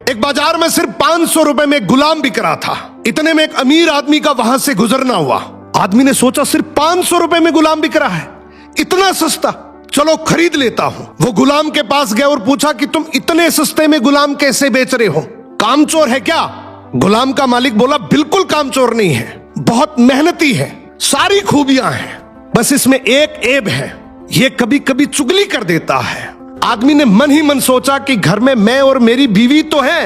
एक बाजार में सिर्फ 500 रुपए में गुलाम बिक रहा था। इतने में एक अमीर आदमी का वहां से गुजरना हुआ। आदमी ने सोचा सिर्फ 500 रुपए में गुलाम बिक रहा है, इतना सस्ता, चलो खरीद लेता हूं। वो गुलाम के पास गया और पूछा कि तुम इतने सस्ते में गुलाम कैसे बेच रहे हो, कामचोर है क्या? गुलाम का मालिक बोला बिल्कुल कामचोर नहीं है, बहुत मेहनती है, सारी खूबियां हैं, बस इसमें एक ऐब है, ये कभी कभी चुगली कर देता है। आदमी ने मन ही मन सोचा कि घर में मैं और मेरी बीवी तो है,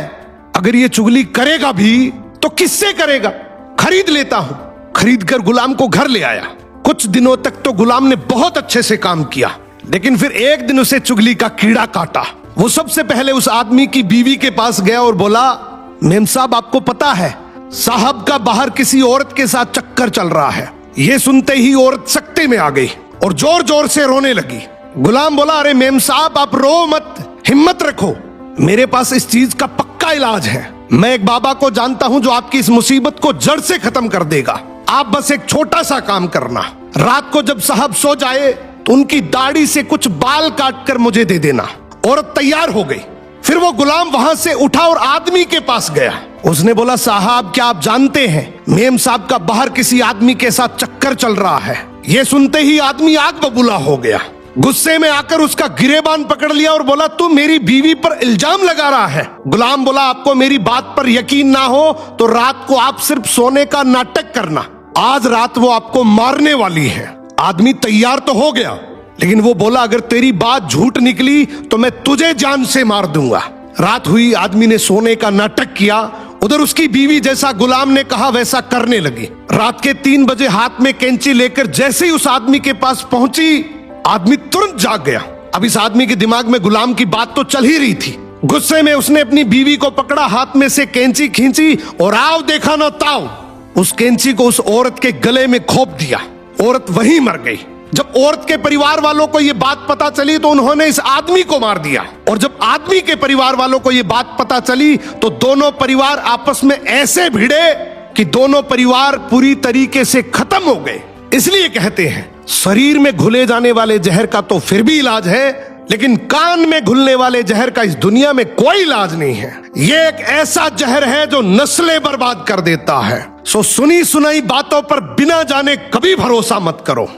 अगर ये चुगली करेगा भी तो किससे करेगा, खरीद लेता हूं। खरीद कर गुलाम को घर ले आया। कुछ दिनों तक तो गुलाम ने बहुत अच्छे से काम किया, लेकिन फिर एक दिन उसे चुगली का कीड़ा काटा। वो सबसे पहले उस आदमी की बीवी के पास गया और बोला, मेम साहब आपको पता है साहब का बाहर किसी औरत के साथ चक्कर चल रहा है। ये सुनते ही औरत सकते में आ गई और जोर जोर से रोने लगी। गुलाम बोला, अरे मेम साहब आप रो मत, हिम्मत रखो, मेरे पास इस चीज का पक्का इलाज है। मैं एक बाबा को जानता हूं जो आपकी इस मुसीबत को जड़ से खत्म कर देगा। आप बस एक छोटा सा काम करना, रात को जब साहब सो जाए तो उनकी दाढ़ी से कुछ बाल काट कर मुझे दे देना। औरत तैयार हो गई। फिर वो गुलाम वहां से उठा और आदमी के पास गया। उसने बोला, साहब क्या आप जानते हैं मेम साहब का बाहर किसी आदमी के साथ चक्कर चल रहा है। ये सुनते ही आदमी आग बबूला हो गया। गुस्से में आकर उसका गिरेबान पकड़ लिया और बोला, तू मेरी बीवी पर इल्जाम लगा रहा है। गुलाम बोला, आपको मेरी बात पर यकीन ना हो तो रात को आप सिर्फ सोने का नाटक करना, आज रात वो आपको मारने वाली है। आदमी तैयार तो हो गया, लेकिन वो बोला, अगर तेरी बात झूठ निकली तो मैं तुझे जान से मार दूंगा। रात हुई, आदमी ने सोने का नाटक किया। उधर उसकी बीवी जैसा गुलाम ने कहा वैसा करने लगी। रात के 3 बजे हाथ में कैंची लेकर जैसे ही उस आदमी के पास पहुंची, आदमी तुरंत जाग गया। अब इस आदमी के दिमाग में गुलाम की बात तो चल ही रही थी। गुस्से में उसने अपनी बीवी को पकड़ा, हाथ में से कैंची खींची और आओ देखा ना ताओ, उस कैंची को उस औरत के गले में खोप दिया। औरत वहीं मर गई। जब औरत के परिवार वालों को यह बात पता चली तो उन्होंने इस आदमी को मार दिया। और जब आदमी के परिवार वालों को यह बात पता चली तो दोनों परिवार आपस में ऐसे भिड़े कि दोनों परिवार पूरी तरीके से खत्म हो गए। इसलिए कहते हैं शरीर में घुले जाने वाले जहर का तो फिर भी इलाज है, लेकिन कान में घुलने वाले जहर का इस दुनिया में कोई इलाज नहीं है। ये एक ऐसा जहर है जो नस्लें बर्बाद कर देता है। सो सुनी सुनाई बातों पर बिना जाने कभी भरोसा मत करो।